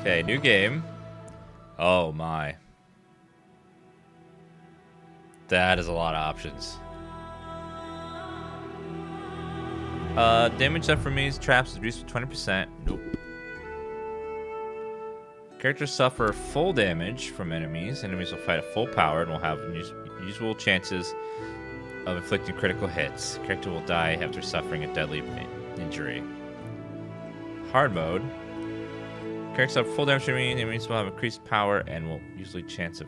Okay, new game. Oh my. That is a lot of options. Damage up from enemies, traps is reduced by 20%. Nope. Characters suffer full damage from enemies. Enemies will fight at full power and will have usual chances of inflicting critical hits. Character will die after suffering a deadly injury. Hard mode. Characters suffer full damage from enemies will have increased power and will usually chance of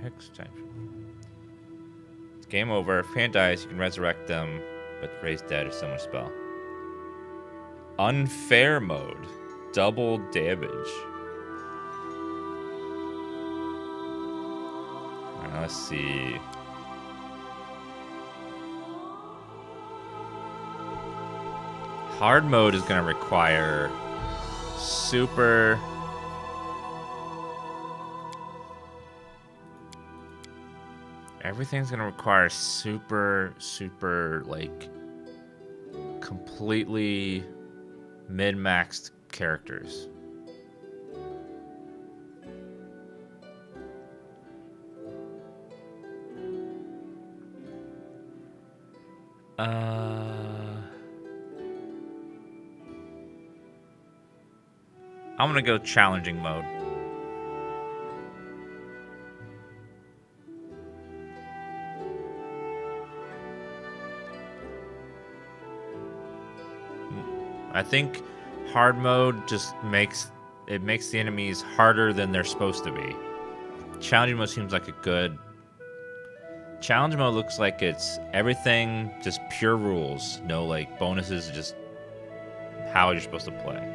hex time. It's game over. If hand dies, you can resurrect them, but raise dead if someone spell. Unfair mode. Double damage. Alright, let's see. Hard mode is going to require super... Everything's going to require super, like, completely min-maxed characters. I'm gonna go challenging mode. I think hard mode just makes the enemies harder than they're supposed to be. Challenging mode seems like a good... Challenge mode looks like it's everything just pure rules. No, like, bonuses, just how you're supposed to play.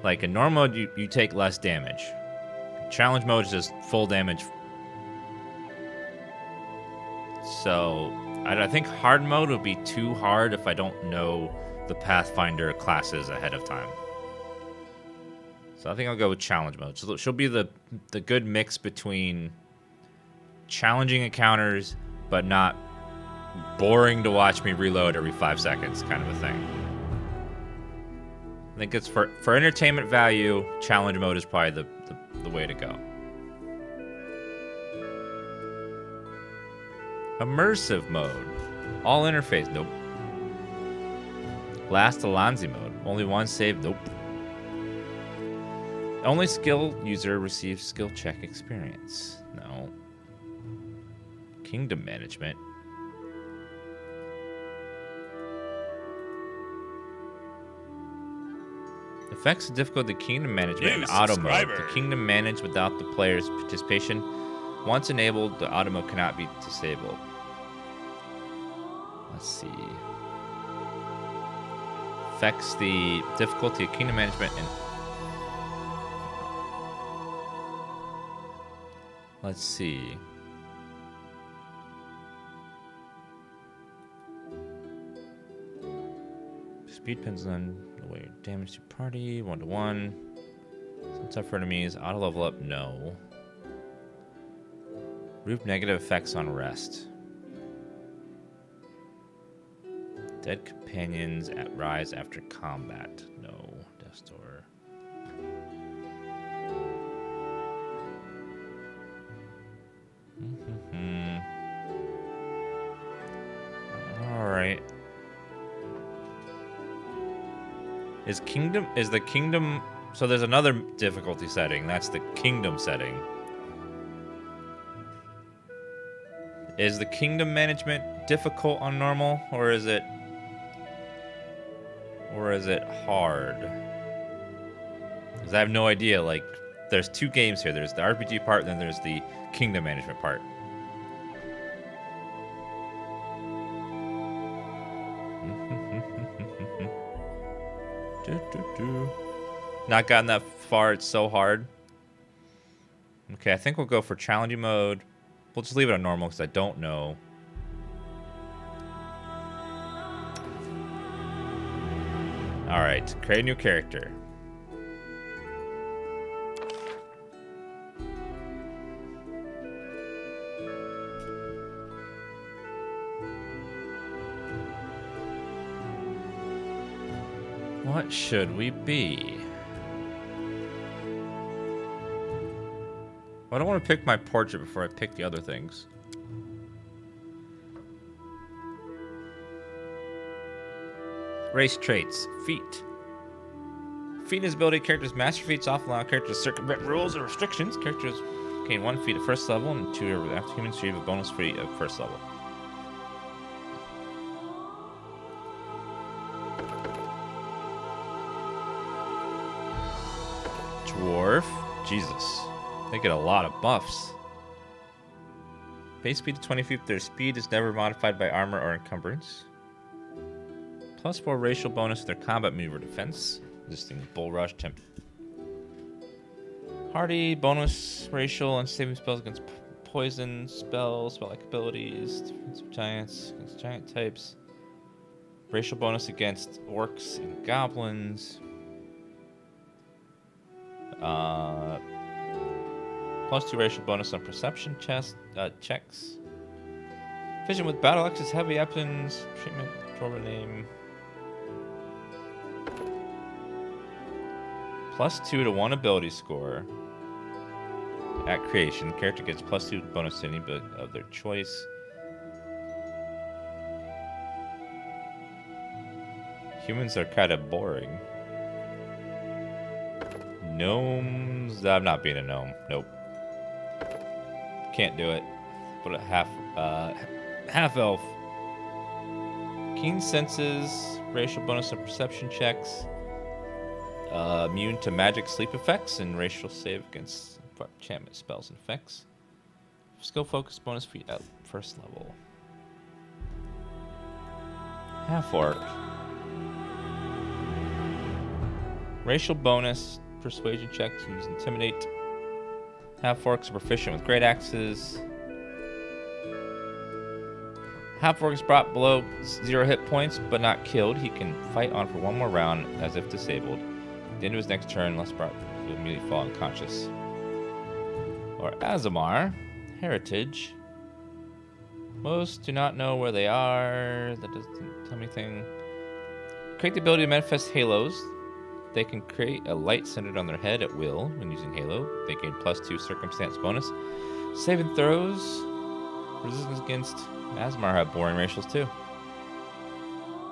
Like, in normal mode, you take less damage. Challenge mode is just full damage. So, I think hard mode would be too hard if I don't know the Pathfinder classes ahead of time. So I think I'll go with challenge mode. So she'll be the good mix between challenging encounters, but not boring to watch me reload every 5 seconds kind of a thing. I think it's for entertainment value, challenge mode is probably the way to go. Immersive mode. All interface. Nope. Last Alonzi mode. Only one save. Nope. Only skill user receives skill check experience. No. Kingdom management. Effects and difficulty of kingdom management in auto mode. The kingdom managed without the player's participation. Once enabled, the auto mode cannot be disabled. Let's see. Affects the difficulty of kingdom management and... Let's see. Speed depends on the way damage to party, 1-to-1. Some tougher enemies. Auto level up, no. Remove negative effects on rest. Dead companions at rise after combat. No. Death Door. Alright. Is the kingdom... So there's another difficulty setting. That's the kingdom setting. Is the kingdom management difficult on normal, or is it hard? Because I have no idea. Like, there's two games here. There's the RPG part, and then there's the kingdom management part. Not gotten that far. It's so hard. Okay, I think we'll go for challenging mode. We'll just leave it on normal because I don't know. Alright, create a new character. What should we be? I don't want to pick my portrait before I pick the other things. Race traits. Feat. Feat is ability. Characters master feats often allow characters to circumvent rules and restrictions. Characters gain 1 feat at first level and 2 after humans receive a bonus feat at first level. Dwarf. Jesus. They get a lot of buffs. Base speed to 20 feet. Their speed is never modified by armor or encumbrance. +4 racial bonus to their combat move or defense. Existing bull rush temp. Hardy bonus racial and saving spells against poison spells, spell-like abilities, defensive giants against giant types. Racial bonus against orcs and goblins. +2 racial bonus on perception checks. Vision with battle axes, heavy weapons, treatment, dwarven name. +2 to 1 ability score. At creation, character gets +2 bonus to any of their choice. Humans are kind of boring. Gnomes. I'm not being a gnome. Nope. Can't do it. But a half elf. Keen senses, racial bonus on perception checks. Immune to magic sleep effects and racial save against enchantment spells and effects. Skill focus bonus feat at first level. Half orc. Racial bonus persuasion checks use intimidate. Half orcs are proficient with great axes. Half orc is brought below 0 hit points but not killed. He can fight on for 1 more round as if disabled. At the end of his next turn, unless brought, he'll immediately fall unconscious. Or Azamar, heritage. Most do not know where they are. That doesn't tell me anything. Create the ability to manifest halos. They can create a light centered on their head at will when using halo. They gain +2 circumstance bonus. Saving throws. Resistance against Azamar have boring racials too.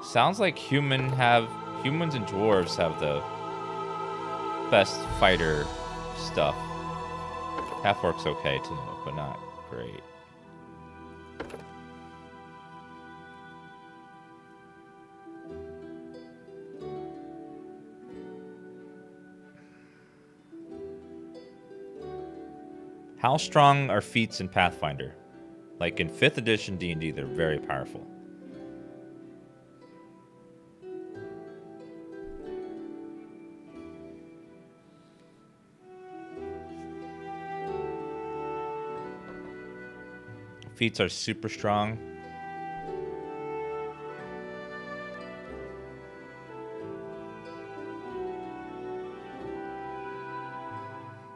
Sounds like humans and dwarves have the best fighter stuff. Half orc's okay too, but not great. How strong are feats in Pathfinder? Like in 5th edition D&D, they're very powerful. Feats are super strong.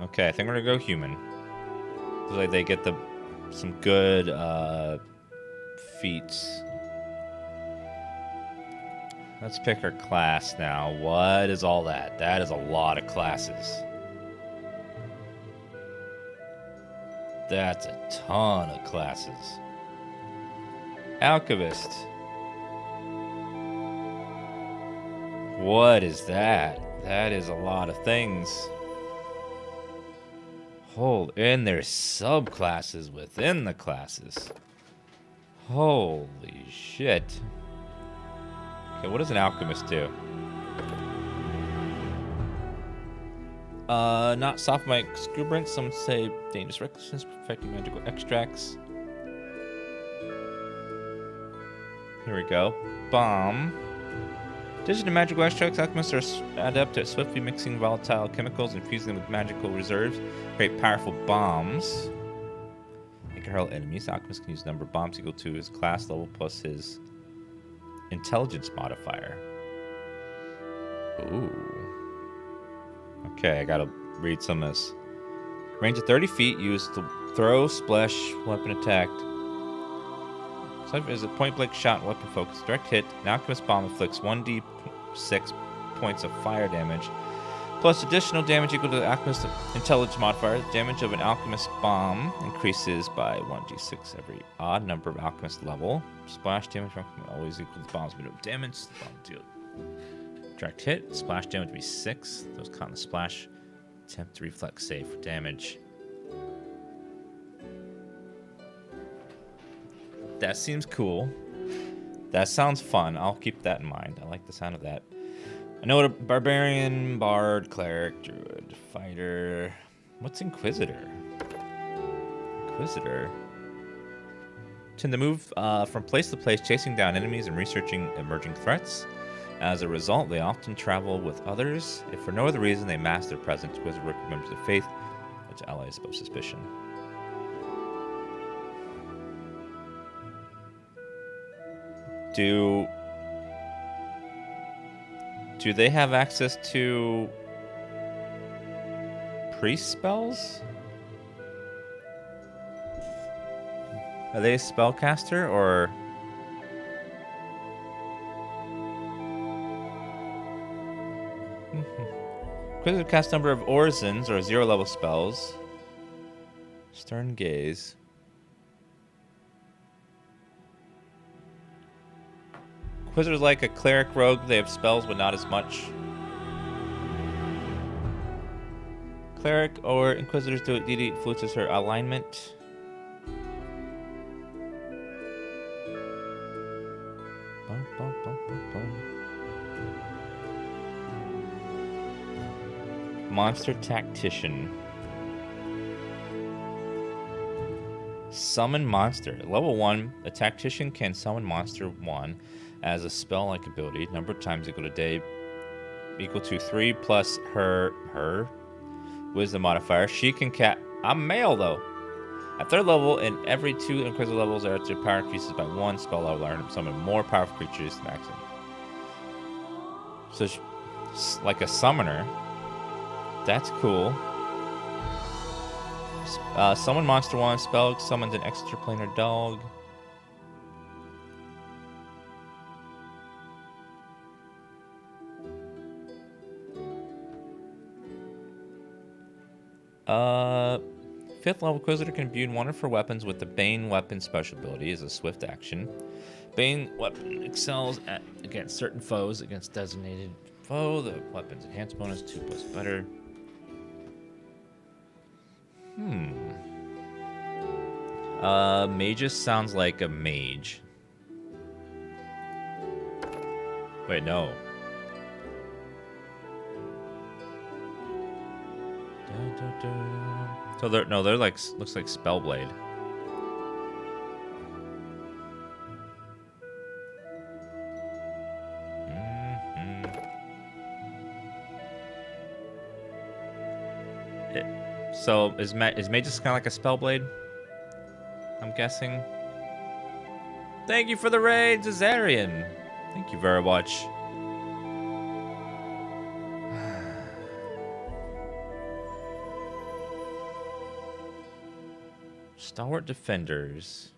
Okay, I think we're gonna go human. Looks like they get some good feats. Let's pick our class now. What is all that? That is a lot of classes. That's a ton of classes. Alchemist. What is that? That is a lot of things. And there's subclasses within the classes. Holy shit. Okay, what does an alchemist do? Not soft mic exuberance. Some say dangerous recklessness, perfecting magical extracts. Here we go. Bomb. In addition to magical extracts, alchemists are adept at swiftly mixing volatile chemicals and fusing them with magical reserves. Create powerful bombs. They can hurl enemies. Alchemists can use a number of bombs equal to his class level plus his intelligence modifier. Ooh. Okay, I gotta read some of this. Range of 30 feet, used to throw, splash, weapon attack. So is a point-blank shot and weapon focus. Direct hit. An alchemist bomb inflicts 1d6 points of fire damage Plus additional damage equal to the Alchemist Intelligence modifier. The damage of an Alchemist bomb increases by 1d6 every odd number of Alchemist level. Splash damage always equal to bomb's minimum damage. The bomb deal direct hit. Splash damage would be 6. Those count in the splash. Attempt to reflex save for damage. That seems cool. That sounds fun. I'll keep that in mind. I like the sound of that. I know what a barbarian, bard, cleric, druid, fighter. What's Inquisitor? Inquisitor. Tend to move from place to place, chasing down enemies and researching emerging threats. As a result, they often travel with others. If for no other reason, they mask their presence. Inquisitor work with members of faith, which allies above suspicion. Do they have access to priest spells? Are they a spellcaster or? Inquisitive cast number of orisons or 0 level spells. Stern gaze. Inquisitor's like a cleric rogue. They have spells, but not as much. Cleric or Inquisitors do it. DD influences her alignment. Bum, bum, bum, bum, bum. Monster Tactician. Summon monster. Level 1, a tactician can summon monster 1 as a spell-like ability. Number of times equal to day equal to 3 plus her wisdom modifier. She can I'm male though. At 3rd level, and every 2 Inquisitor levels, their power increases by 1 spell level. Learn to summon more powerful creatures to maximum. So, like a summoner. That's cool. Summon monster 1 spell summons an extraplanar dog. Fifth level Inquisitor can imbue one of her weapons with the Bane weapon special ability as a swift action. Bane weapon excels against certain foes. Against designated foe, the weapon's enhanced bonus 2 plus better. Magus sounds like a mage. Wait, no. So they're like, looks like Spellblade. So is Magus kind of like a Spellblade? I'm guessing. Thank you for the raid, Zazarian. Thank you very much. Stalwart defenders.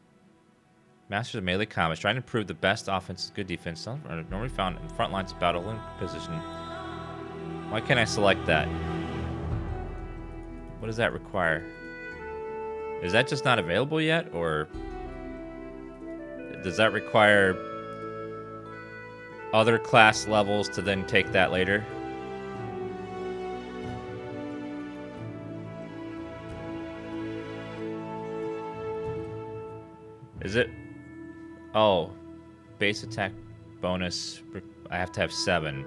Masters of melee combat. Trying to improve the best offense, good defense. Are normally found in front lines of battle in position. Why can't I select that? What does that require? Is that just not available yet, or does that require other class levels to then take that later? Is it? Oh, base attack bonus. I have to have 7.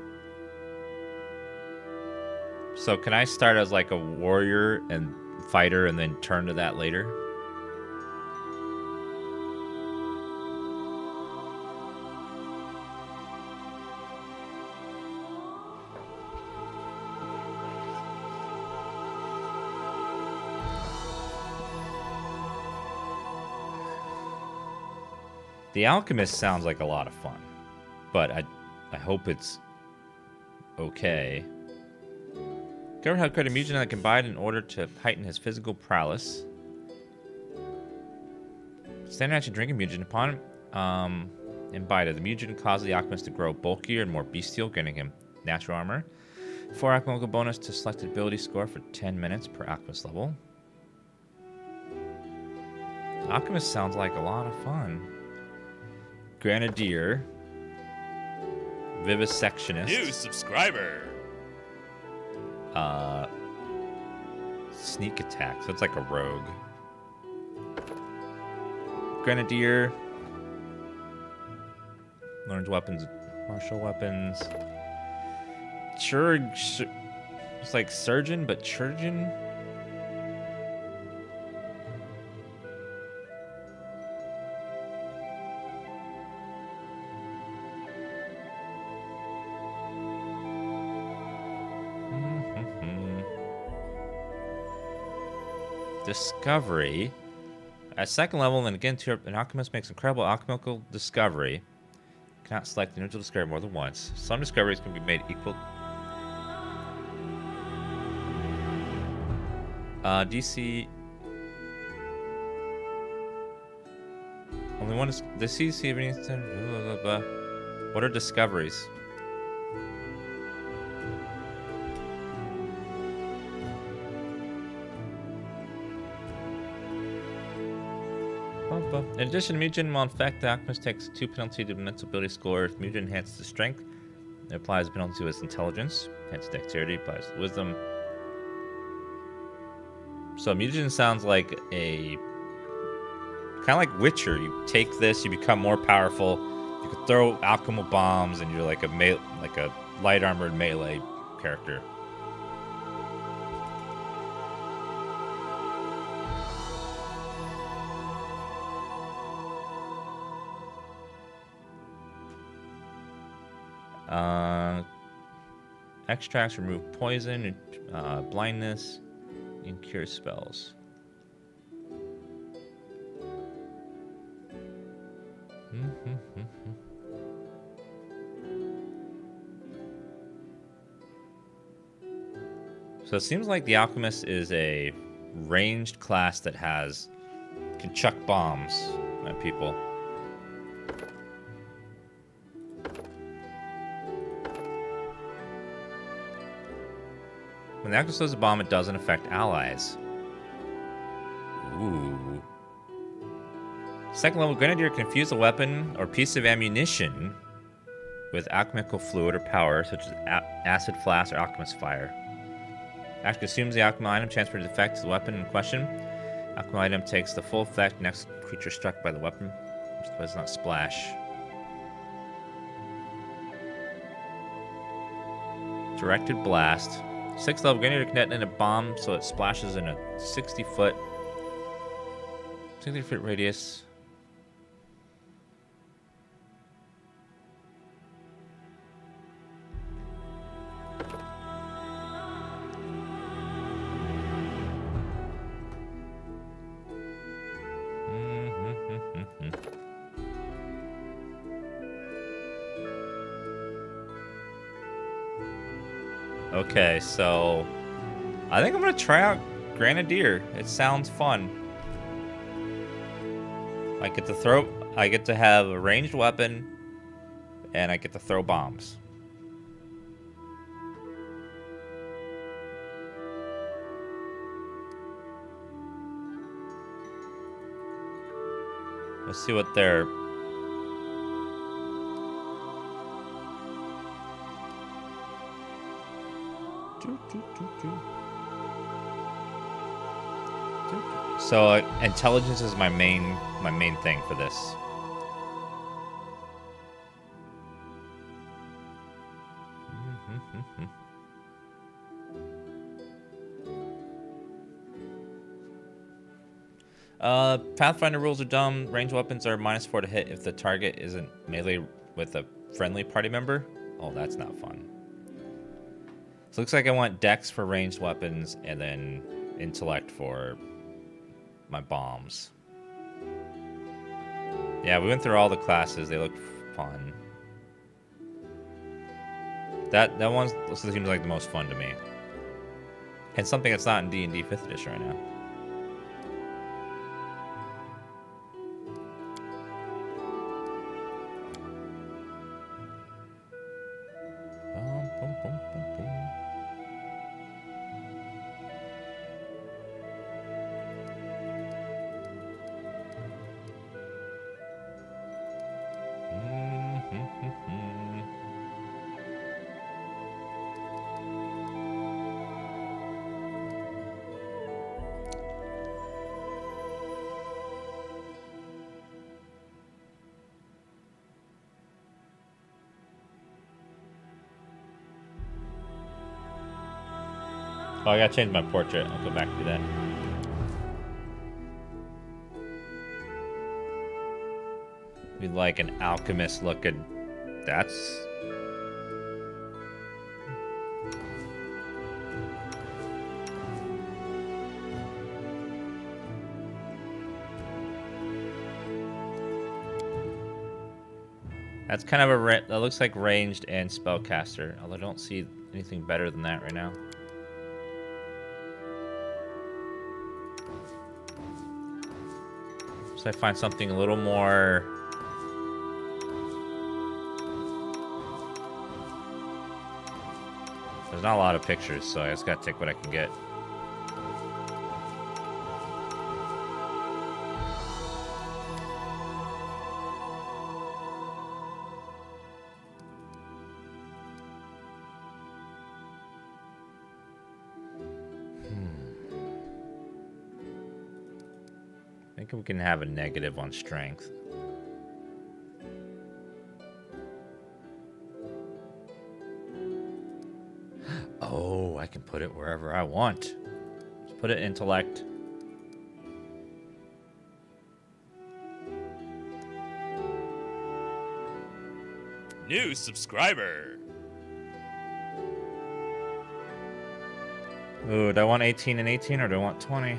So can I start as like a warrior and fighter and then turn to that later? The Alchemist sounds like a lot of fun, but I hope it's okay. Governor had created a mutagen that combined in order to heighten his physical prowess. Standing action drinking mutagen upon imbibed. The mutagen caused the Alchemist to grow bulkier and more bestial, giving him natural armor. 4 alchemical bonus to selected ability score for 10 minutes per alchemist level. Alchemist sounds like a lot of fun. Grenadier. Vivisectionist. New subscriber. Sneak attack. So it's like a rogue. Grenadier. Learns weapons, martial weapons. It's like surgeon, but chirurgeon. Discovery. At second level, and again, an alchemist makes incredible alchemical discovery. Cannot select the individual discovery more than once. Some discoveries can be made equal. DC. Only one is the CC of anything. Blah, blah, blah. What are discoveries? In addition, mutagen will infect. The alchemist takes 2 penalty to mental ability score. If mutagen enhances his strength, it applies a penalty to his intelligence. Hence dexterity, applies to wisdom. So mutagen sounds like a kind of like Witcher. You take this, you become more powerful. You can throw alchemical bombs, and you're like a light armored melee character. Extracts remove poison, blindness, and cure spells. So it seems like the Alchemist is a ranged class that can chuck bombs at people. When the Alchemist throws a bomb, it doesn't affect allies. Ooh. Second level, Grenadier can fuse a weapon or piece of ammunition with alchemical fluid or power, such as acid flask or alchemist fire. Act assumes the alchemical item transfers the effect to the weapon in question. Alchemical item takes the full effect next creature struck by the weapon, which does not splash. Directed blast. 6th level, Grenadier can detonate a bomb so it splashes in a 60-foot radius. Okay, so I think I'm gonna try out Grenadier. It sounds fun. I get to have a ranged weapon, and I get to throw bombs. Let's see what they're... So intelligence is my main thing for this. Pathfinder rules are dumb. Ranged weapons are -4 to hit if the target isn't melee with a friendly party member. Oh, that's not fun. So it looks like I want Dex for ranged weapons and then Intellect for my bombs. Yeah, we went through all the classes. They look fun. That one seems like the most fun to me. And something that's not in D&D 5th edition right now. Oh, I gotta change my portrait. I'll go back to that. We like an alchemist looking. That's. That's kind of a that looks like ranged and spellcaster. Although I don't see anything better than that right now. So I find something a little more. There's not a lot of pictures, so I just gotta take what I can get. I think we can have a negative on strength. Oh, I can put it wherever I want. Let's put it intellect. New subscriber. Ooh, do I want 18 and 18 or do I want 20?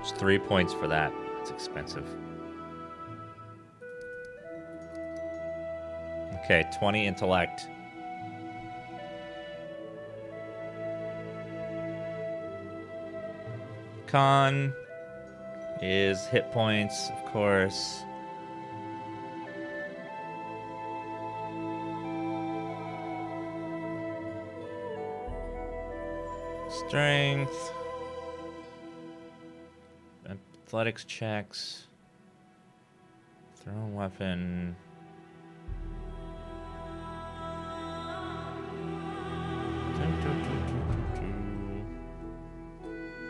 It's 3 points for that. It's expensive. Okay, 20 intellect. Con is hit points, of course. Strength. Athletics checks. Thrown weapon.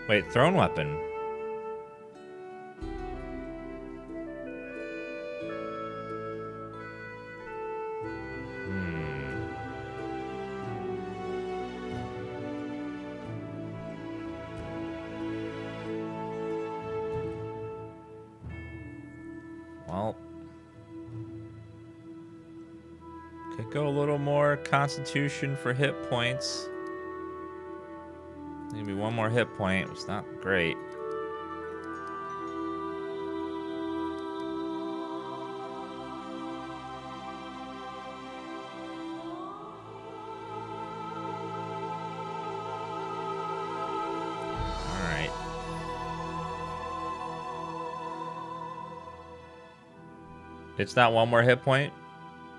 Wait, thrown weapon. Well, could go a little more constitution for hit points. Maybe one more hit point. It's not great. Alright. It's not one more hit point,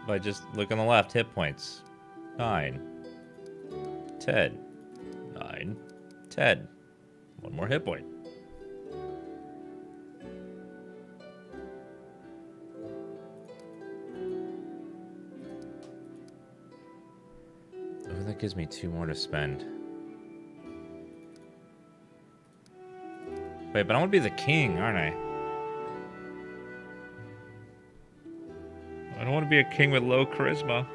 but just look on the left. Hit points. 9. 10. 9. 10. One more hit point. Oh, that gives me 2 more to spend. Wait, but I want to be the king, aren't I? I don't want to be a king with low charisma.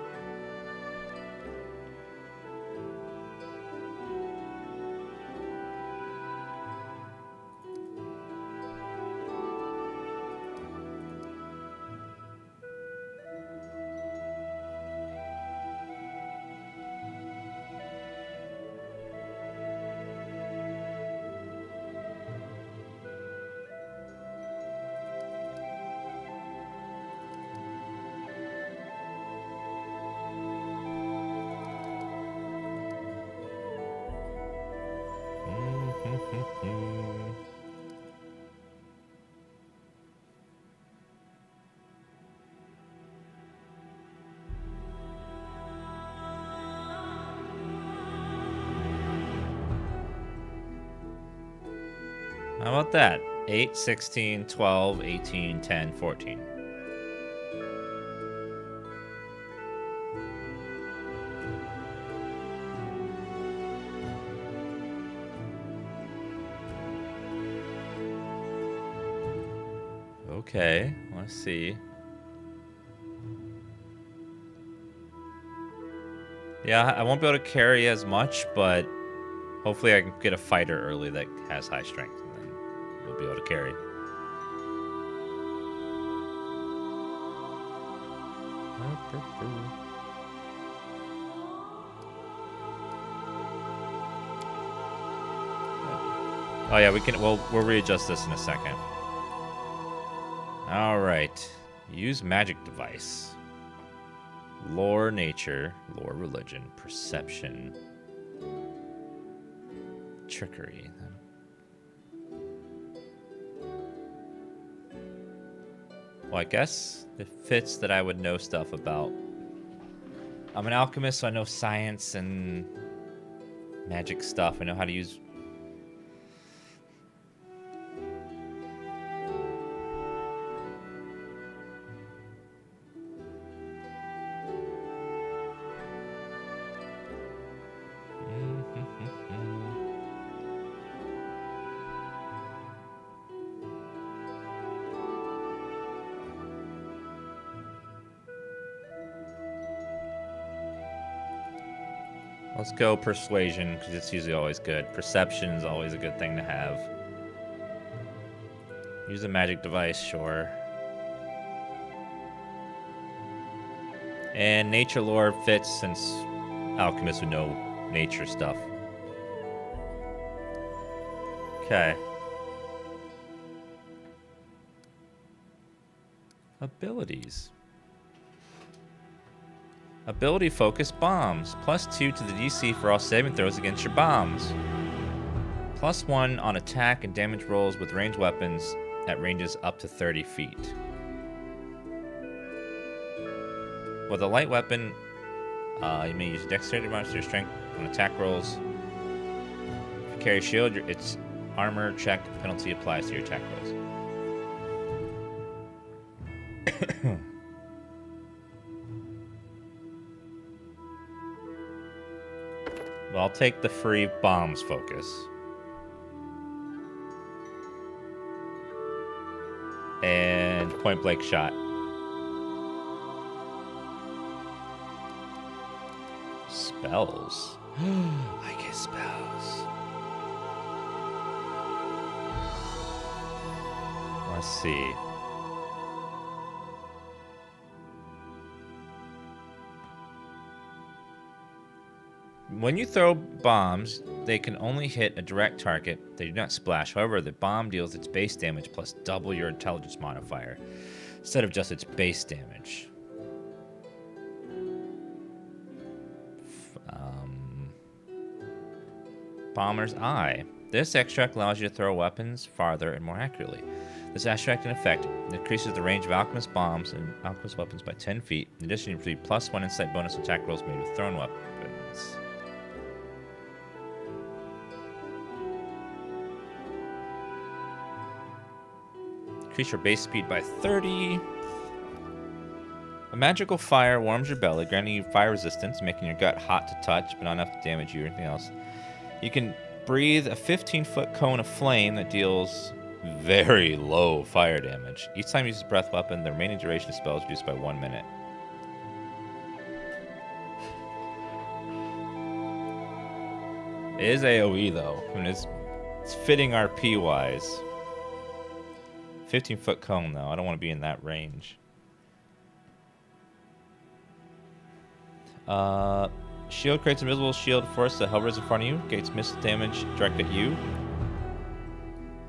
How about that? 8, 16, 12, 18, 10, 14. Okay, let's see. Yeah, I won't be able to carry as much, but hopefully I can get a fighter early that has high strength, and then we'll be able to carry. Oh yeah, we can. We'll readjust this in a second. All right, use magic device. Lore, nature, lore, religion, perception, trickery. Well, I guess it fits that I would know stuff about. I'm an alchemist, so I know science and magic stuff. I know how to use. Let's go persuasion, because it's usually always good. Perception is always a good thing to have. Use a magic device, sure. And nature lore fits, since alchemists would know nature stuff. Okay. Abilities. Ability focus bombs. +2 to the DC for all saving throws against your bombs. +1 on attack and damage rolls with ranged weapons at ranges up to 30 feet. With a light weapon, you may use dexterity bonus to your strength on attack rolls. If you carry a shield, its armor check penalty applies to your attack rolls. Well, I'll take the free bombs focus. And point blank shot. Spells. I get spells. Let's see. When you throw bombs, they can only hit a direct target. They do not splash. However, the bomb deals its base damage plus double your intelligence modifier, instead of just its base damage. Bomber's Eye. This extract allows you to throw weapons farther and more accurately. This extract, in effect, increases the range of alchemist bombs and alchemist weapons by 10 feet. In addition, you receive +1 insight bonus attack rolls made with thrown weapons. Increase your base speed by 30. A magical fire warms your belly, granting you fire resistance, making your gut hot to touch, but not enough to damage you or anything else. You can breathe a 15-foot cone of flame that deals very low fire damage. Each time you use a breath weapon, the remaining duration of spell is reduced by 1 minute. It is AoE though. I mean, it's fitting RP-wise. 15-foot cone, though. I don't want to be in that range. Shield creates an invisible shield force that hovers in front of you. Gates missile damage directed at you.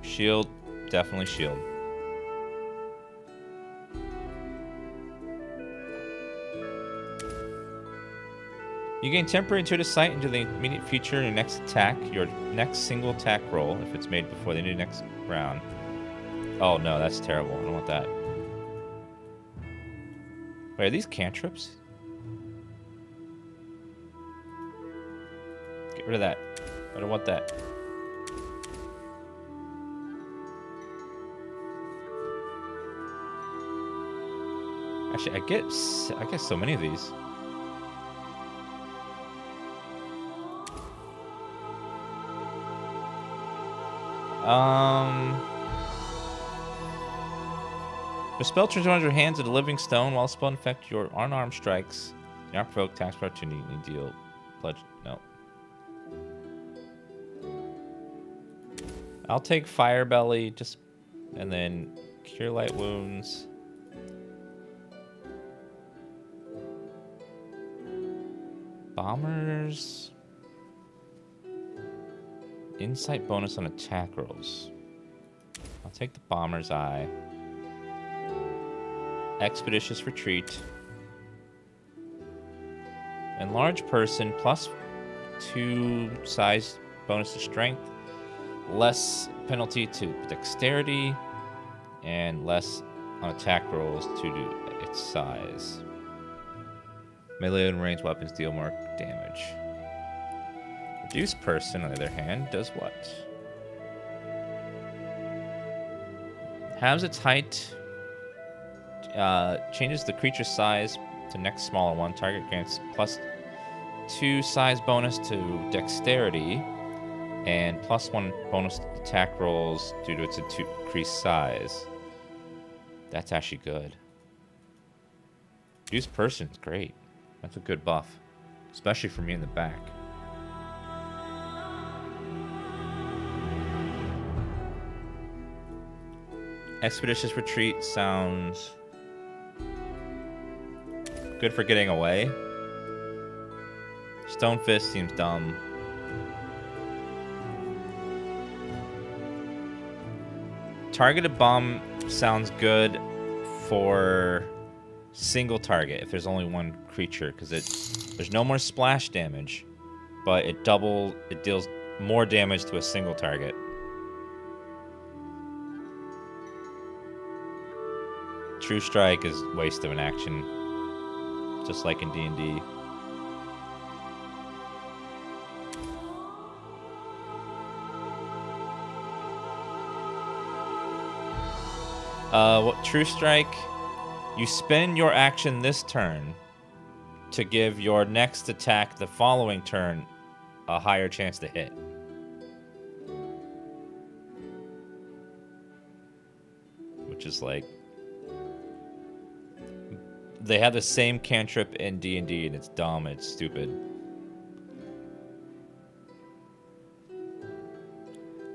Shield. Definitely shield. You gain temporary intuitive sight into the immediate future in your next attack. Your next single attack roll, if it's made before the end of the next round. Oh no, that's terrible. I don't want that. Wait, are these cantrips? Get rid of that. I don't want that. Actually, I get so many of these. The spell turns around your hands into a living stone while the spell infects your unarmed strikes. The unprovoked tax opportunity deal pledge. No. I'll take Fire Belly, just, and then Cure Light Wounds. Bombers. Insight bonus on attack rolls. I'll take the Bomber's Eye. Expeditious Retreat. Enlarge Person, +2 size bonus to strength. Less penalty to dexterity. And less on attack rolls to do its size. Melee and ranged weapons deal more damage. Reduced Person, on the other hand, does what? Halves its height. Changes the creature's size to next smaller one. Target grants +2 size bonus to dexterity. And +1 bonus to attack rolls due to its increased size. That's actually good. Reduced Person is great. That's a good buff. Especially for me in the back. Expeditious Retreat sounds good for getting away. Stone Fist seems dumb. Targeted Bomb sounds good for single target if there's only one creature, because there's no more splash damage, but it deals more damage to a single target. True Strike is waste of an action, just like in D&D. What True Strike? You spend your action this turn to give your next attack the following turn a higher chance to hit. Which is like... They have the same cantrip in D&D, and it's dumb, it's stupid.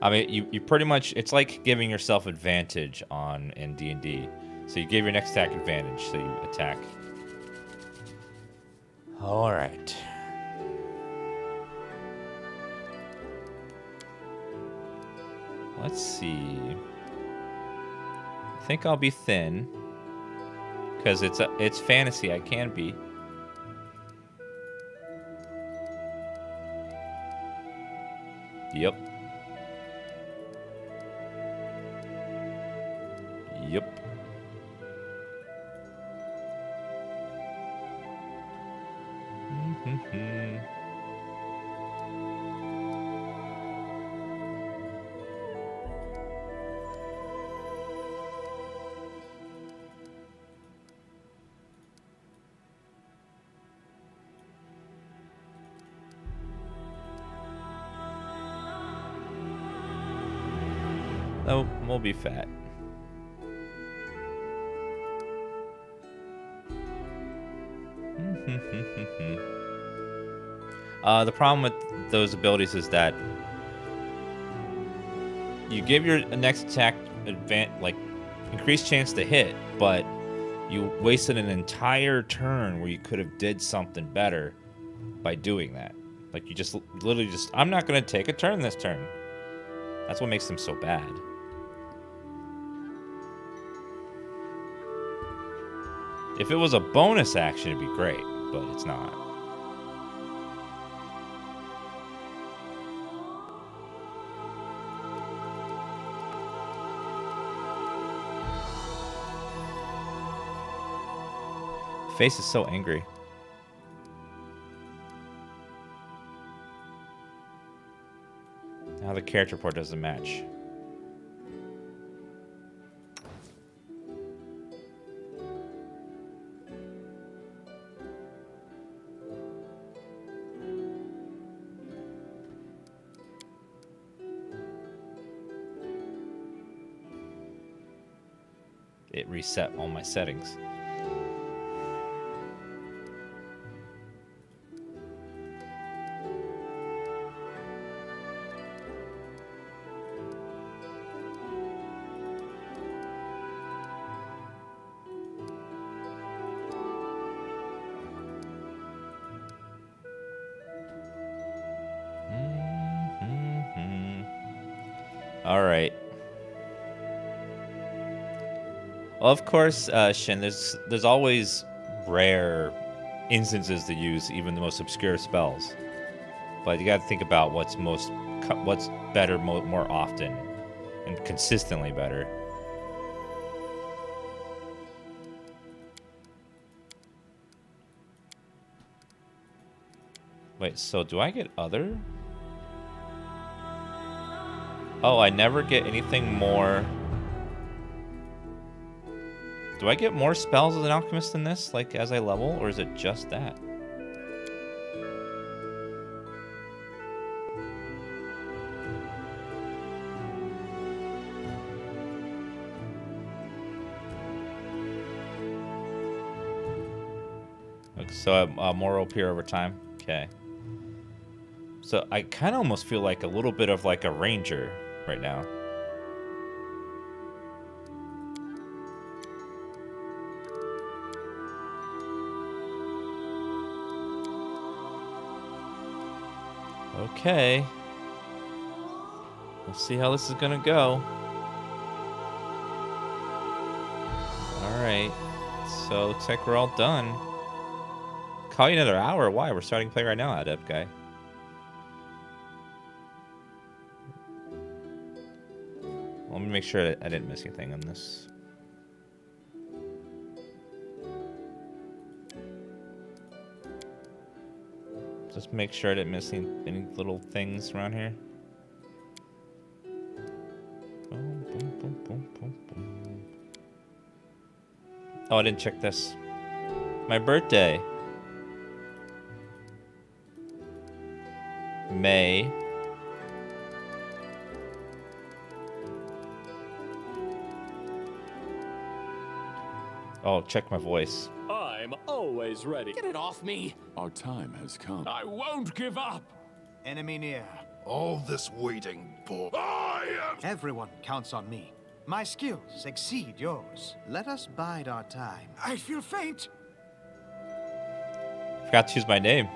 I mean, you pretty much... It's like giving yourself advantage in D&D. So you give your next attack advantage, so you attack. Alright. Let's see. I think I'll be thin. Because it's fantasy, I can be. Yep. Yep. Oh, we'll be fat. The problem with those abilities is that you give your next attack increased chance to hit, but you wasted an entire turn where you could have did something better by doing that. Like you just literally I'm not gonna take a turn this turn. That's what makes them so bad. If it was a bonus action, it'd be great, but it's not. Face is so angry. Now the character report doesn't match. It reset all my settings. All right. Well, of course, Shin, there's always rare instances to use even the most obscure spells. But you got to think about what's better more often and consistently better. Wait, so do I get other? Oh, I never get anything more. Do I get more spells as an alchemist in this, like as I level, or is it just that? Okay, so I'm more OP over time. Okay. So I kind of almost feel like a little bit of like a ranger right now. Okay. We'll see how this is gonna go. Alright. So looks like we're all done. Call you another hour? Why? We're starting to play right now, Adept guy. Let me make sure I didn't miss anything on this. Just make sure I didn't miss any little things around here. Boom, boom, boom, boom, boom, boom. Oh, I didn't check this. My birthday. May. Oh, check my voice. I'm always ready. Get it off me! Our time has come. I won't give up. Enemy near. All this waiting for... I am... Everyone counts on me. My skills exceed yours. Let us bide our time. I feel faint. Forgot to choose my name.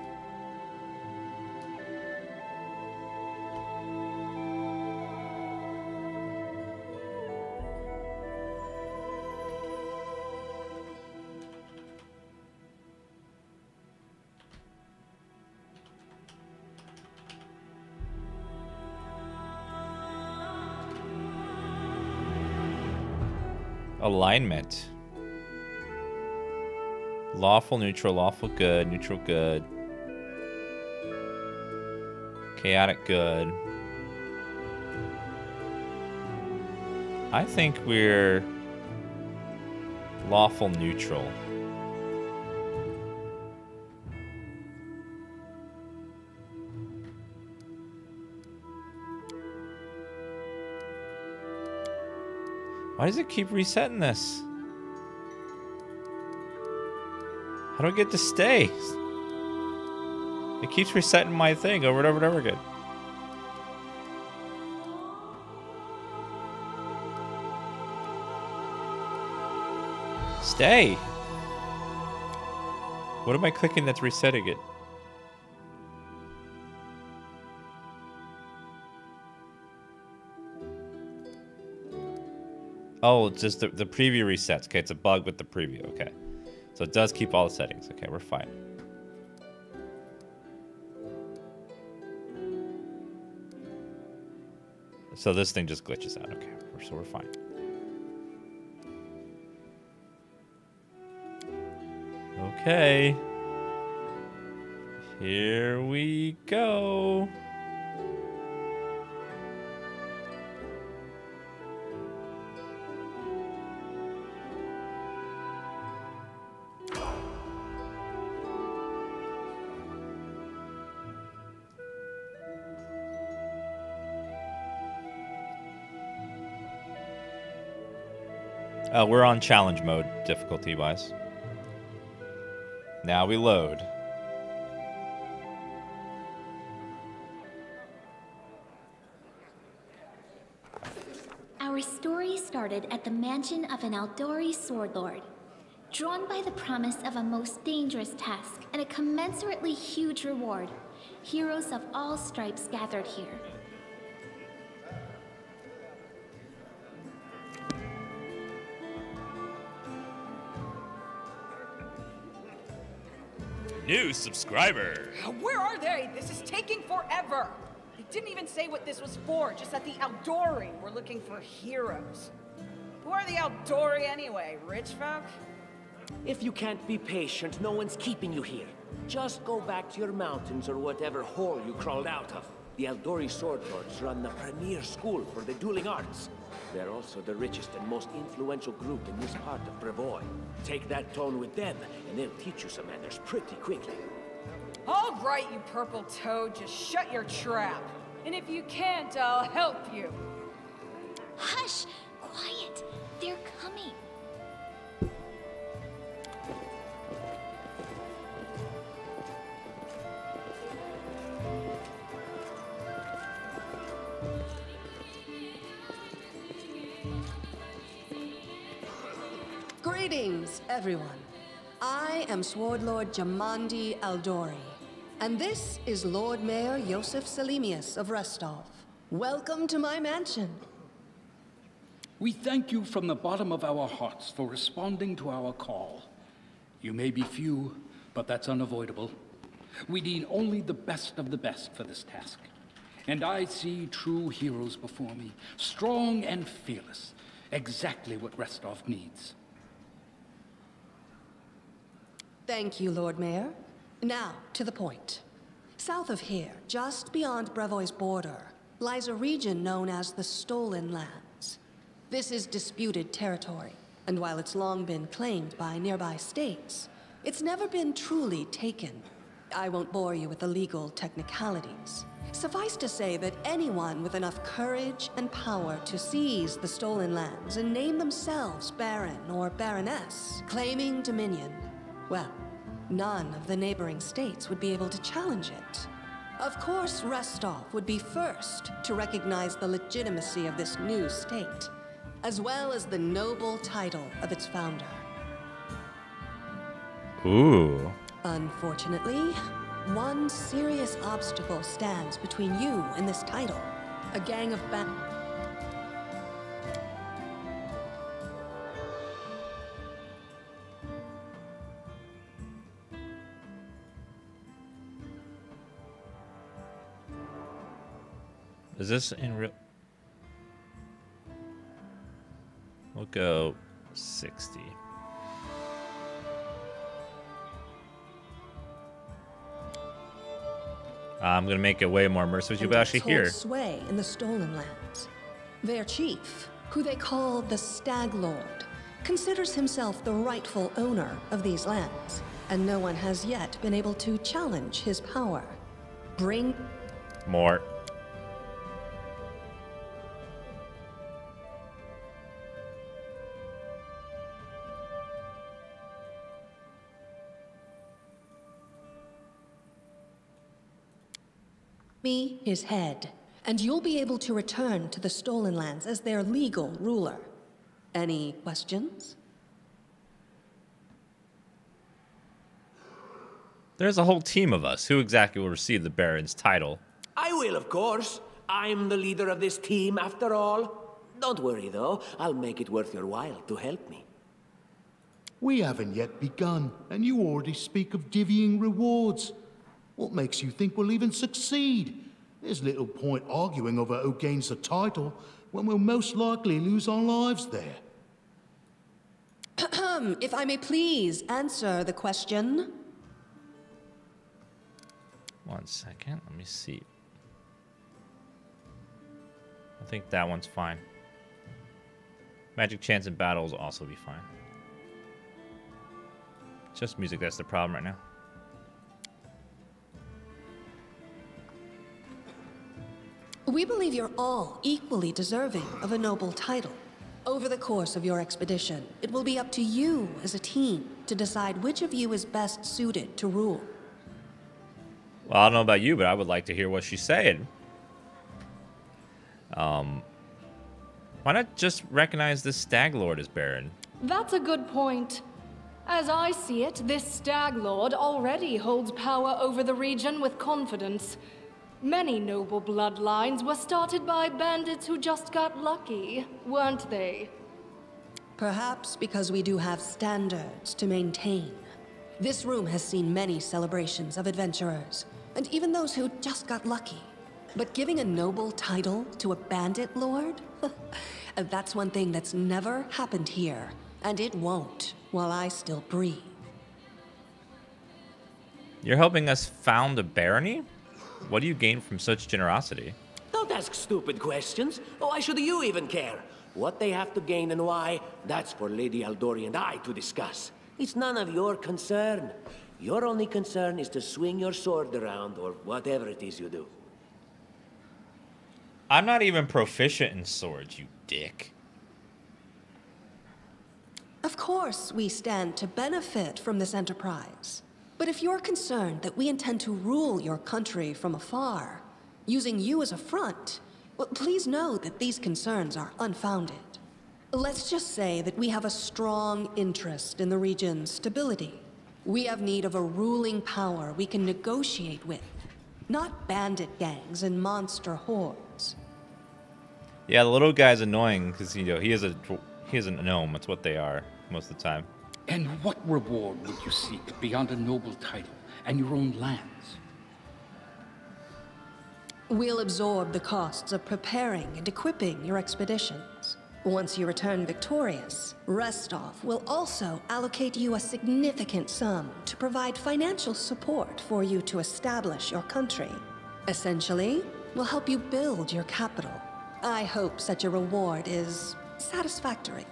Alignment. Lawful, neutral, lawful, good, neutral, good. Chaotic, good. I think we're lawful, neutral. Why does it keep resetting this? How do I get to stay? It keeps resetting my thing over and over and over again. Stay! What am I clicking that's resetting it? Oh, it's just the preview resets. Okay, it's a bug with the preview. Okay. So it does keep all the settings. Okay, we're fine. So this thing just glitches out. Okay, so we're fine. Okay. Here we go. We're on challenge mode, difficulty-wise. Now we load. Our story started at the mansion of an Aldori sword lord. Drawn by the promise of a most dangerous task and a commensurately huge reward, heroes of all stripes gathered here. New subscriber. Where are they? This is taking forever. They didn't even say what this was for, just that the Aldori were looking for heroes. Who are the Aldori anyway? Rich folk? If you can't be patient, no one's keeping you here. Just go back to your mountains or whatever hole you crawled out of. The Aldori Sword Lords run the premier school for the dueling arts. They're also the richest and most influential group in this part of Brevoy. Take that tone with them, and they'll teach you some manners pretty quickly. All right, you purple toad, just shut your trap. And if you can't, I'll help you. Hush! Quiet! They're coming. Greetings, everyone. I am Sword Lord Jamandi Aldori, and this is Lord Mayor Yosef Selimius of Restov. Welcome to my mansion. We thank you from the bottom of our hearts for responding to our call. You may be few, but that's unavoidable. We need only the best of the best for this task. And I see true heroes before me, strong and fearless, exactly what Restov needs. Thank you, Lord Mayor. Now, to the point. South of here, just beyond Brevoy's border, lies a region known as the Stolen Lands. This is disputed territory, and while it's long been claimed by nearby states, it's never been truly taken. I won't bore you with the legal technicalities. Suffice to say that anyone with enough courage and power to seize the Stolen Lands and name themselves Baron or Baroness, claiming dominion, well, none of the neighboring states would be able to challenge it. Of course, Restov would be first to recognize the legitimacy of this new state, as well as the noble title of its founder. Ooh. Unfortunately, one serious obstacle stands between you and this title. A gang of Is this in real? We'll go 60. I'm gonna make it way more immersive. You actually hear sway in the Stolen Lands. Their chief, who they call the Stag Lord, considers himself the rightful owner of these lands, and no one has yet been able to challenge his power. Bring more. me his head, and you'll be able to return to the Stolen Lands as their legal ruler. Any questions? There's a whole team of us. Who exactly will receive the Baron's title? I will, of course. I'm the leader of this team, after all. Don't worry, though. I'll make it worth your while to help me. We haven't yet begun, and you already speak of divvying rewards. What makes you think we'll even succeed? There's little point arguing over who gains the title when we'll most likely lose our lives there. If I may please answer the question. 1 second. Let me see. I think that one's fine. Magic chance in battle will also be fine. It's just music that's the problem right now. We believe you're all equally deserving of a noble title. Over the course of your expedition, it will be up to you as a team to decide which of you is best suited to rule. Well, I don't know about you, but I would like to hear what she's saying. Why not just recognize this Stag Lord as Baron? That's a good point. As I see it, this Stag Lord already holds power over the region with confidence. Many noble bloodlines were started by bandits who just got lucky, weren't they? Perhaps because we do have standards to maintain. This room has seen many celebrations of adventurers, and even those who just got lucky. But giving a noble title to a bandit lord? That's one thing that's never happened here, and it won't while I still breathe. You're helping us found a barony? What do you gain from such generosity? Don't ask stupid questions. Why should you even care? What they have to gain and why, that's for Lady Aldori and I to discuss. It's none of your concern. Your only concern is to swing your sword around or whatever it is you do. I'm not even proficient in swords, you dick. Of course, we stand to benefit from this enterprise. But if you're concerned that we intend to rule your country from afar, using you as a front, well, please know that these concerns are unfounded. Let's just say that we have a strong interest in the region's stability. We have need of a ruling power we can negotiate with, not bandit gangs and monster hordes. Yeah, the little guy's annoying because, you know, he is a gnome. That's what they are most of the time. And what reward would you seek beyond a noble title and your own lands? We'll absorb the costs of preparing and equipping your expeditions. Once you return victorious, Restov will also allocate you a significant sum to provide financial support for you to establish your country. Essentially, we'll help you build your capital. I hope such a reward is satisfactory.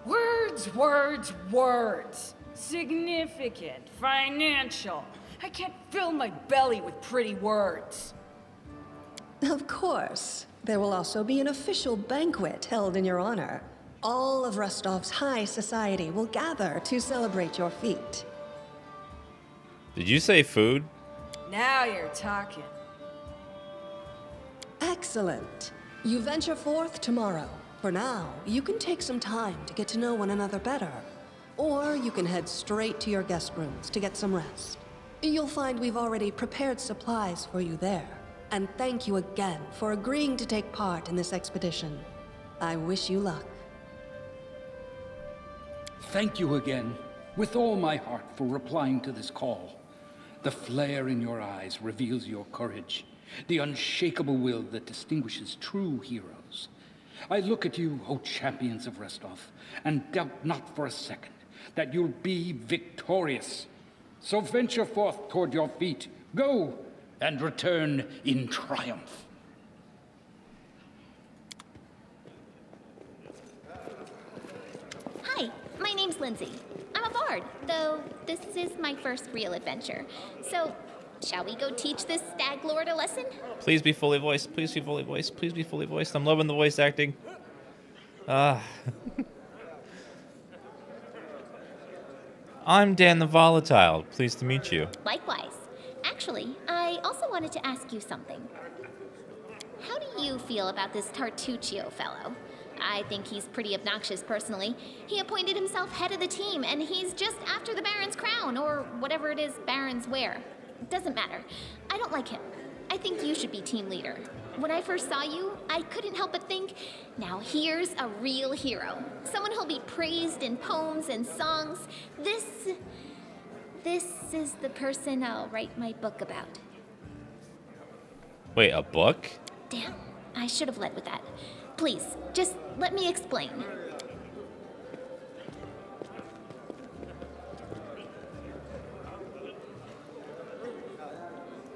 Words, words, words. Significant, financial. I can't fill my belly with pretty words. Of course. There will also be an official banquet held in your honor. All of Rostov's high society will gather to celebrate your feat. Did you say food? Now you're talking. Excellent. You venture forth tomorrow. For now, you can take some time to get to know one another better. Or you can head straight to your guest rooms to get some rest. You'll find we've already prepared supplies for you there. And thank you again for agreeing to take part in this expedition. I wish you luck. Thank you again, with all my heart, for replying to this call. The flare in your eyes reveals your courage, the unshakable will that distinguishes true heroes. I look at you, O champions of Restov, and doubt not for a second that you'll be victorious. So venture forth toward your feet. Go! And return in triumph. Hi, my name's Lindsay. I'm a bard, though this is my first real adventure. So, shall we go teach this stag lord a lesson? Please be fully voiced. Please be fully voiced. Please be fully voiced. I'm loving the voice acting. I'm Dan the Volatile. Pleased to meet you. Likewise. Actually, I also wanted to ask you something. How do you feel about this Tartuccio fellow? I think he's pretty obnoxious, personally. He appointed himself head of the team, and he's just after the Baron's crown, or whatever it is barons wear. Doesn't matter. I don't like him. I think you should be team leader. When I first saw you, I couldn't help but think, now here's a real hero. Someone who'll be praised in poems and songs. This is the person I'll write my book about. Wait, a book? Damn, I should have led with that. Please, just let me explain.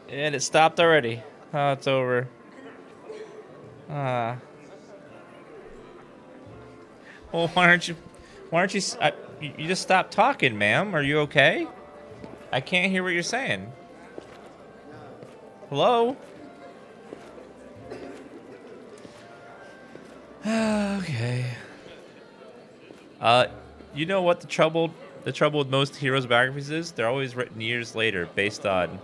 And it stopped already. Oh, it's over. Well, why aren't you you just stop talking, ma'am? Are you okay? I can't hear what you're saying. Hello? Okay. You know what the trouble with most heroes' biographies is? They're always written years later based on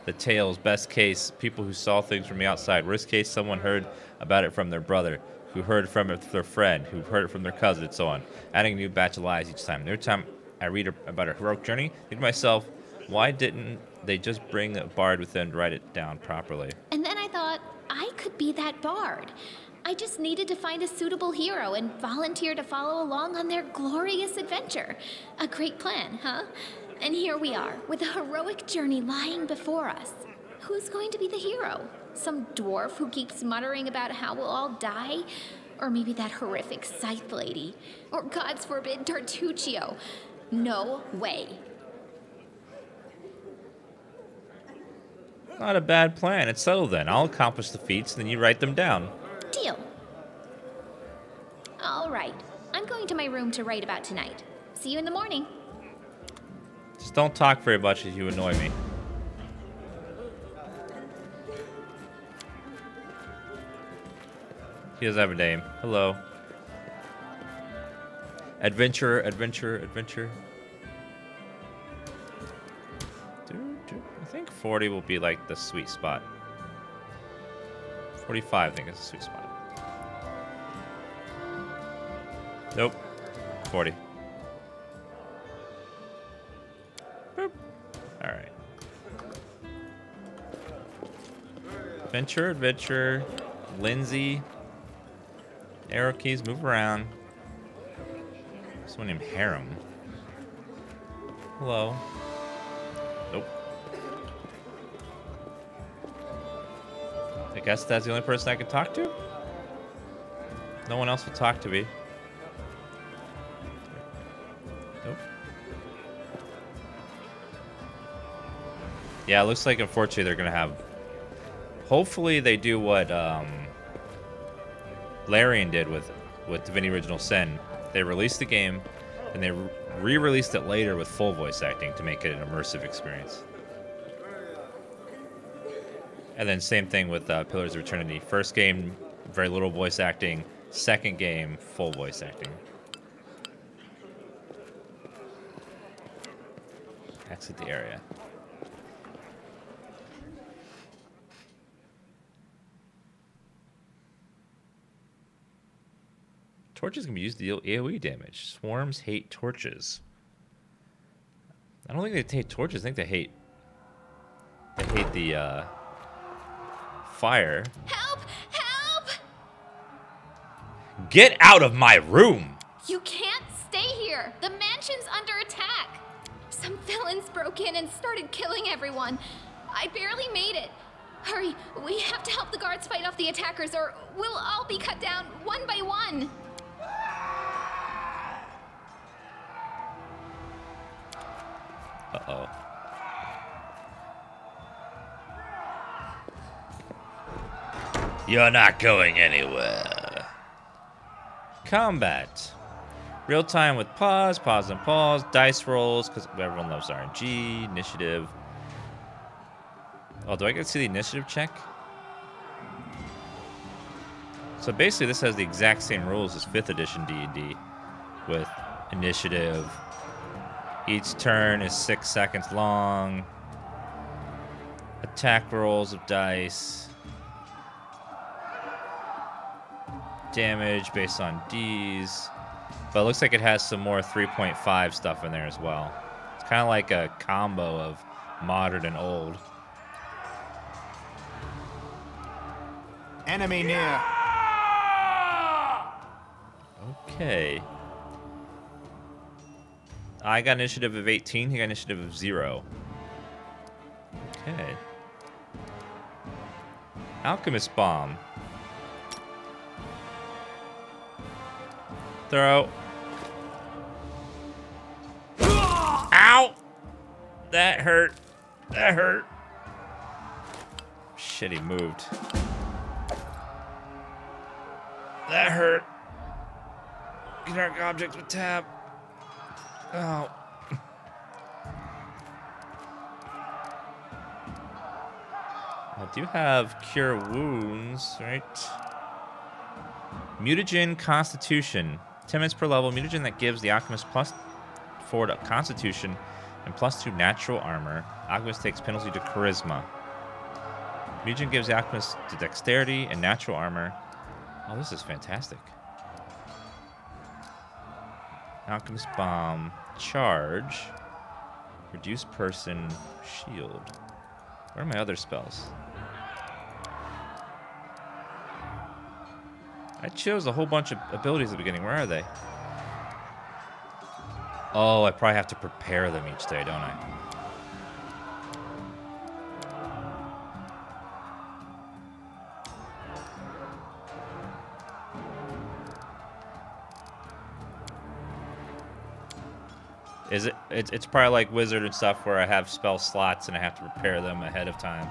the tales. Best case, people who saw things from the outside. Worst case, someone heard about it from their brother, who heard from it their friend, who heard it from their cousin, and so on. Adding a new batch of lies each time. Every time I read about a heroic journey, I think to myself, why didn't they just bring a bard with them to write it down properly? And then I thought, I could be that bard. I just needed to find a suitable hero and volunteer to follow along on their glorious adventure. A great plan, huh? And here we are, with a heroic journey lying before us. Who's going to be the hero? Some dwarf who keeps muttering about how we'll all die? Or maybe that horrific scythe lady? Or, God's forbid, Tartuccio? No way. Not a bad plan. It's settled then. I'll accomplish the feats, and then you write them down. Deal. All right. I'm going to my room to write about tonight. See you in the morning. Just don't talk very much as you annoy me. He doesn't have a name. Hello. Adventurer, adventurer, adventurer. I think 40 will be like the sweet spot. 45, I think, is the sweet spot. Nope. 40. Boop. Alright. Adventure, adventure. Lindsay. Arrow keys, move around. Someone named Harem. Hello. Nope. I guess that's the only person I can talk to? No one else will talk to me. Nope. Yeah, it looks like unfortunately they're gonna have... Hopefully they do what Larian did with Divinity Original Sin. They released the game, and they re-released it later with full voice acting to make it an immersive experience. And then same thing with Pillars of Eternity. First game, very little voice acting. Second game, full voice acting. Exit the area. Torches can be used to deal AoE damage. Swarms hate torches. I don't think they hate torches. I think they hate the fire. Help! Help! Get out of my room! You can't stay here. The mansion's under attack. Some villains broke in and started killing everyone. I barely made it. Hurry, we have to help the guards fight off the attackers or we'll all be cut down one by one. Uh-oh. You're not going anywhere. Combat. Real time with pause, pause and pause, dice rolls, because everyone loves RNG, initiative. Oh, do I get to see the initiative check? So basically this has the exact same rules as 5th edition D&D with initiative. Each turn is 6 seconds long. Attack rolls of dice. Damage based on Ds. But it looks like it has some more 3.5 stuff in there as well. It's kind of like a combo of modern and old. Enemy near. Okay. I got initiative of 18. He got initiative of 0. Okay. Alchemist bomb. Throw. Ow! That hurt. That hurt. Shit, he moved. That hurt. Dark objects with tab. Oh. I do have cure wounds, right? Mutagen Constitution. 10 minutes per level. Mutagen that gives the Alchemist +4 to Constitution and +2 natural armor. Alchemist takes penalty to Charisma. Mutagen gives the Alchemist to Dexterity and natural armor. Oh, this is fantastic. Alchemist Bomb. Charge. Reduce person. Shield. Where are my other spells? I chose a whole bunch of abilities at the beginning. Where are they? Oh, I probably have to prepare them each day, don't I? Is it? It's probably like Wizard and stuff where I have spell slots and I have to prepare them ahead of time.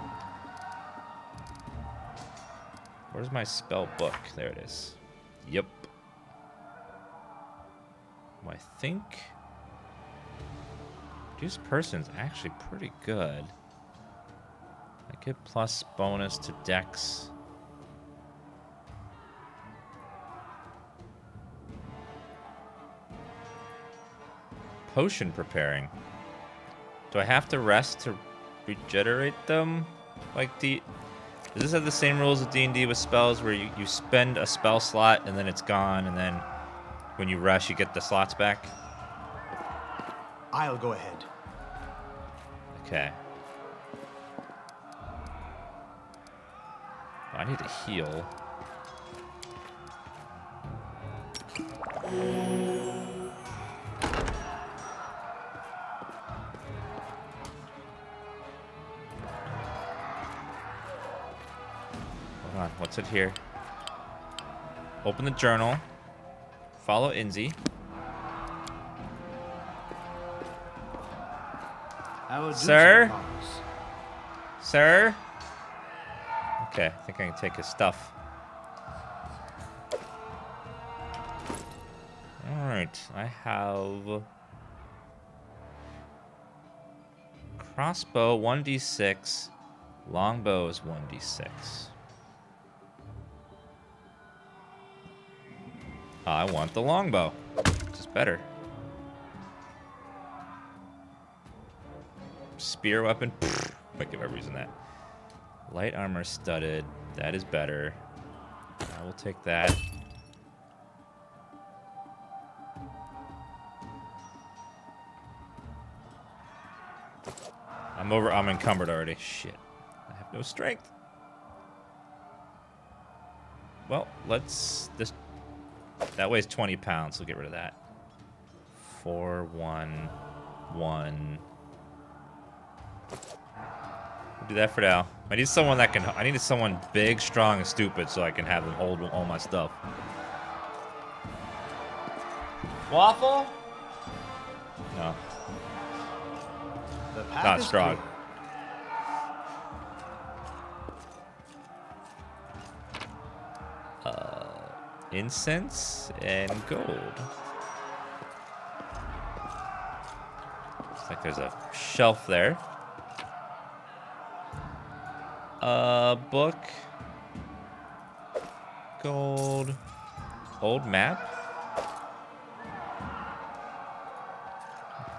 Where's my spell book? There it is. Yep. Well, I think reduced person's actually pretty good. I get plus bonus to Dex. Potion preparing. Do I have to rest to regenerate them? Like does this have the same rules as D&D with spells where you spend a spell slot and then it's gone, and then when you rush you get the slots back? I'll go ahead. Okay. I need to heal. Hold on, what's it here? Open the journal. Follow Inzi. Sir? Sir? Okay, I think I can take his stuff. Alright, I have crossbow 1d6, longbow is 1d6. I want the longbow, which is better. Spear weapon, might give every reason that. Light armor studded, that is better. I will take that. I'm encumbered already. Shit. I have no strength. Well, that weighs 20 pounds, so get rid of that. 4, 1, 1. We'll do that for now. I need someone I need someone big, strong, and stupid so I can have them hold all my stuff. Waffle? No. Not strong. Incense and gold. Looks like there's a shelf there. Book. Gold. Old map.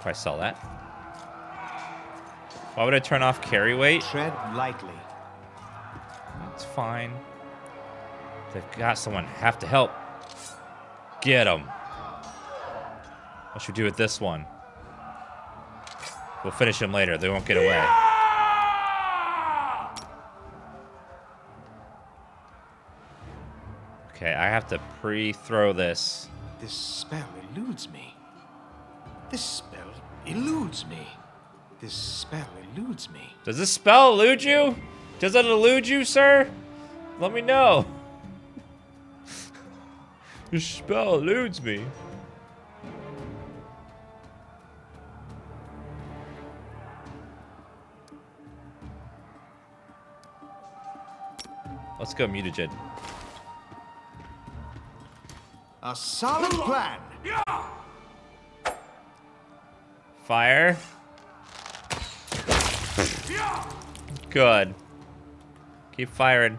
Probably sell that. Why would I turn off carry weight? Tread lightly. It's fine. They've got someone. Have to help. Get them. What should we do with this one? We'll finish him later. They won't get away. Okay, I have to pre-throw this. This spell eludes me. This spell eludes me. This spell eludes me. Does this spell elude you? Does it elude you, sir? Let me know. This spell eludes me. Let's go mutagen. A solid plan. Fire. Good. Keep firing.